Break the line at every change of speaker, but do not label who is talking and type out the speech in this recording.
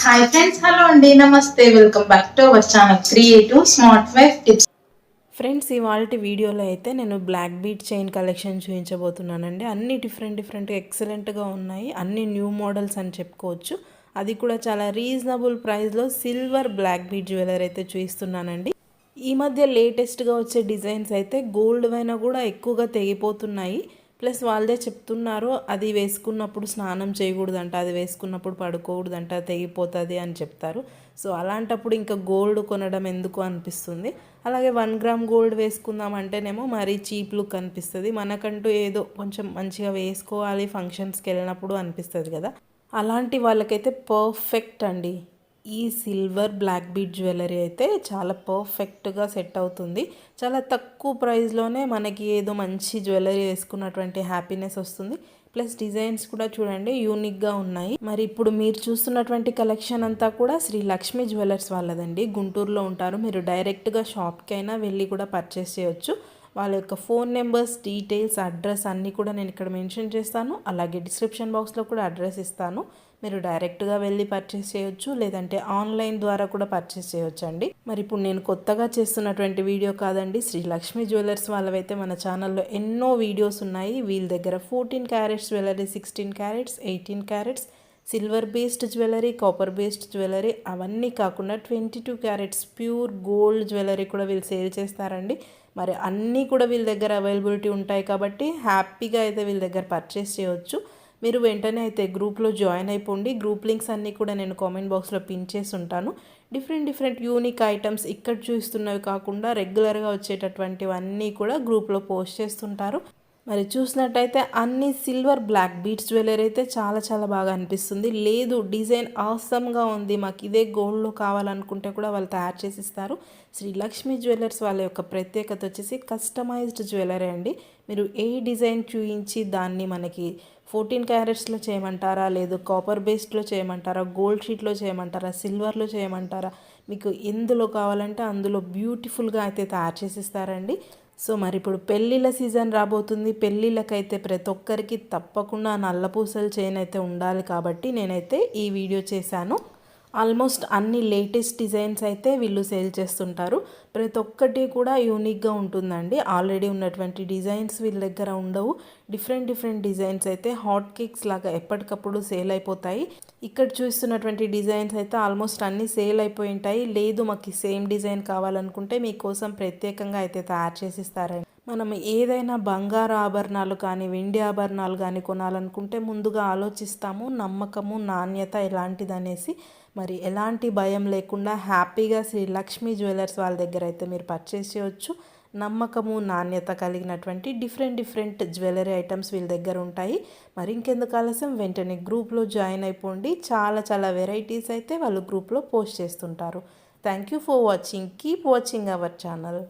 Hi friends, hello అండి, నమస్తే, welcome back to our channel creative smart wife tips.
Friends, ఇవాళ వీడియోలో అయితే నేను బ్లాక్ బీట్ చైన్ కలెక్షన్ చూపించబోతున్నానండి. అన్ని డిఫరెంట్ ఎక్సలెంట్గా ఉన్నాయి. అన్ని న్యూ మోడల్స్ అని చెప్పుకోవచ్చు. అది కూడా చాలా రీజనబుల్ ప్రైస్లో సిల్వర్ బ్లాక్ బీట్ జ్యువెలరీ అయితే చూపిస్తున్నానండి. ఈ మధ్య లేటెస్ట్గా వచ్చే డిజైన్స్ అయితే గోల్డ్ పైన కూడా ఎక్కువగా తెగిపోతున్నాయి. ప్లస్ వాళ్ళే చెప్తున్నారు, అది వేసుకున్నప్పుడు స్నానం చేయకూడదంట, అది వేసుకున్నప్పుడు పడుకోకూడదంట, తెగిపోతుంది అని చెప్తారు. సో అలాంటప్పుడు ఇంకా గోల్డ్ కొనడం ఎందుకు అనిపిస్తుంది. అలాగే 1 గ్రామ్ గోల్డ్ వేసుకుందాం అంటేనేమో మరీ చీప్ లుక్ అనిపిస్తుంది. మనకంటూ ఏదో కొంచెం మంచిగా వేసుకోవాలి ఫంక్షన్స్కి వెళ్ళినప్పుడు అనిపిస్తుంది కదా. అలాంటి వాళ్ళకైతే పర్ఫెక్ట్ అండి. ఈ సిల్వర్ బ్లాక్ బీడ్ జ్యువెలరీ అయితే చాలా పర్ఫెక్ట్గా సెట్ అవుతుంది. చాలా తక్కువ ప్రైస్లోనే మనకి ఏదో మంచి జ్యువెలరీ వేసుకున్నటువంటి హ్యాపీనెస్ వస్తుంది. ప్లస్ డిజైన్స్ కూడా చూడండి యూనిక్గా ఉన్నాయి. మరి ఇప్పుడు మీరు చూస్తున్నటువంటి కలెక్షన్ అంతా కూడా శ్రీ లక్ష్మీ జ్యువెలర్స్ వాళ్ళదండి. గుంటూరులో ఉంటారు. మీరు డైరెక్ట్గా షాప్కి అయినా వెళ్ళి కూడా పర్చేస్ చేయొచ్చు. వాళ్ళ యొక్క ఫోన్ నెంబర్స్, డీటెయిల్స్, అడ్రస్ అన్నీ కూడా నేను ఇక్కడ మెన్షన్ చేస్తాను. అలాగే డిస్క్రిప్షన్ బాక్స్లో కూడా అడ్రస్ ఇస్తాను. మీరు డైరెక్ట్గా వెళ్ళి పర్చేస్ చేయొచ్చు, లేదంటే ఆన్లైన్ ద్వారా కూడా పర్చేస్ చేయొచ్చు అండి. మరి ఇప్పుడు నేను కొత్తగా చేస్తున్నటువంటి వీడియో కాదండి. శ్రీ లక్ష్మీ జ్యువెలర్స్ వాళ్ళవైతే మన ఛానల్లో ఎన్నో వీడియోస్ ఉన్నాయి. వీళ్ళ దగ్గర 14 carats jewellery, 16 carats, 18 carats, silver based jewellery, copper based jewellery, అవన్నీ కాకుండా 22 క్యారెట్స్ ప్యూర్ గోల్డ్ జ్యువెలరీ కూడా వీళ్ళు సేల్ చేస్తారండి. మరి అన్నీ కూడా వీళ్ళ దగ్గర అవైలబిలిటీ ఉంటాయి కాబట్టి హ్యాపీగా అయితే వీళ్ళ దగ్గర పర్చేస్ చేయొచ్చు. మీరు వెంటనే అయితే గ్రూప్లో జాయిన్ అయిపోండి. గ్రూప్ లింక్స్ అన్నీ కూడా నేను కామెంట్ బాక్స్లో పిన్ చేసి ఉంటాను. డిఫరెంట్ యూనిక్ ఐటమ్స్ ఇక్కడ చూస్తున్నవి కాకుండా రెగ్యులర్గా వచ్చేటటువంటివన్నీ కూడా గ్రూప్లో పోస్ట్ చేస్తుంటారు. మరి చూసినట్టయితే అన్ని సిల్వర్ బ్లాక్ బీడ్స్ జ్యువెలరీ అయితే చాలా బాగా అనిపిస్తుంది. లేదు డిజైన్ ఆసమ్గా ఉంది, మాకు ఇదే గోల్డ్లో కావాలనుకుంటే కూడా వాళ్ళు తయారు చేసి ఇస్తారు. శ్రీ లక్ష్మీ జ్యువెలర్స్ వాళ్ళ యొక్క ప్రత్యేకత వచ్చేసి కస్టమైజ్డ్ జ్యువెలరీ అండి. మీరు ఏ డిజైన్ చూయించి దాన్ని మనకి 14 క్యారెట్స్లో చేయమంటారా, లేదు కాపర్ బేస్డ్లో చేయమంటారా, గోల్డ్ షీట్లో చేయమంటారా, సిల్వర్లో చేయమంటారా, మీకు ఎందులో కావాలంటే అందులో బ్యూటిఫుల్గా అయితే తయారు చేసి ఇస్తారండి. సో మరి ఇప్పుడు పెళ్ళిళ్ళ సీజన్ రాబోతుంది. పెళ్ళిళ్ళకైతే ప్రతి ఒక్కరికి తప్పకుండా నల్ల పూసల చైన్ అయితే ఉండాలి కాబట్టి నేనైతే ఈ వీడియో చేశాను. ఆల్మోస్ట్ అన్ని లేటెస్ట్ డిజైన్స్ అయితే వీళ్ళు సేల్ చేస్తుంటారు. ప్రతి ఒక్కటి కూడా యూనిక్గా ఉంటుందండి. ఆల్రెడీ ఉన్నటువంటి డిజైన్స్ వీళ్ళ దగ్గర ఉండవు. డిఫరెంట్ డిజైన్స్ అయితే హాట్ కేక్స్ లాగా ఎప్పటికప్పుడు సేల్ అయిపోతాయి. ఇక్కడ చూస్తున్నటువంటి డిజైన్స్ అయితే ఆల్మోస్ట్ అన్నీ సేల్ అయిపోయి ఉంటాయి. లేదు మాకు సేమ్ డిజైన్ కావాలనుకుంటే మీకోసం ప్రత్యేకంగా అయితే తయారు చేసి ఇస్తారండి. మనం ఏదైనా బంగారు ఆభరణాలు కానీ వెండి ఆభరణాలు కానీ కొనాలనుకుంటే ముందుగా ఆలోచిస్తాము, నమ్మకము, నాణ్యత ఎలాంటిది అనేసి. మరి ఎలాంటి భయం లేకుండా హ్యాపీగా శ్రీ లక్ష్మీ జ్యువెలర్స్ వాళ్ళ దగ్గర అయితే మీరు పర్చేస్ చేయొచ్చు. నమ్మకము, నాణ్యత కలిగినటువంటి డిఫరెంట్ జ్యువెలరీ ఐటమ్స్ వీళ్ళ దగ్గర ఉంటాయి. మరి ఇంకెందుకు ఆలస్యం, వెంటనే గ్రూప్లో జాయిన్ అయిపోండి. చాలా వెరైటీస్ అయితే వాళ్ళు గ్రూప్లో పోస్ట్ చేస్తుంటారు. Thank you for watching. Keep watching our channel.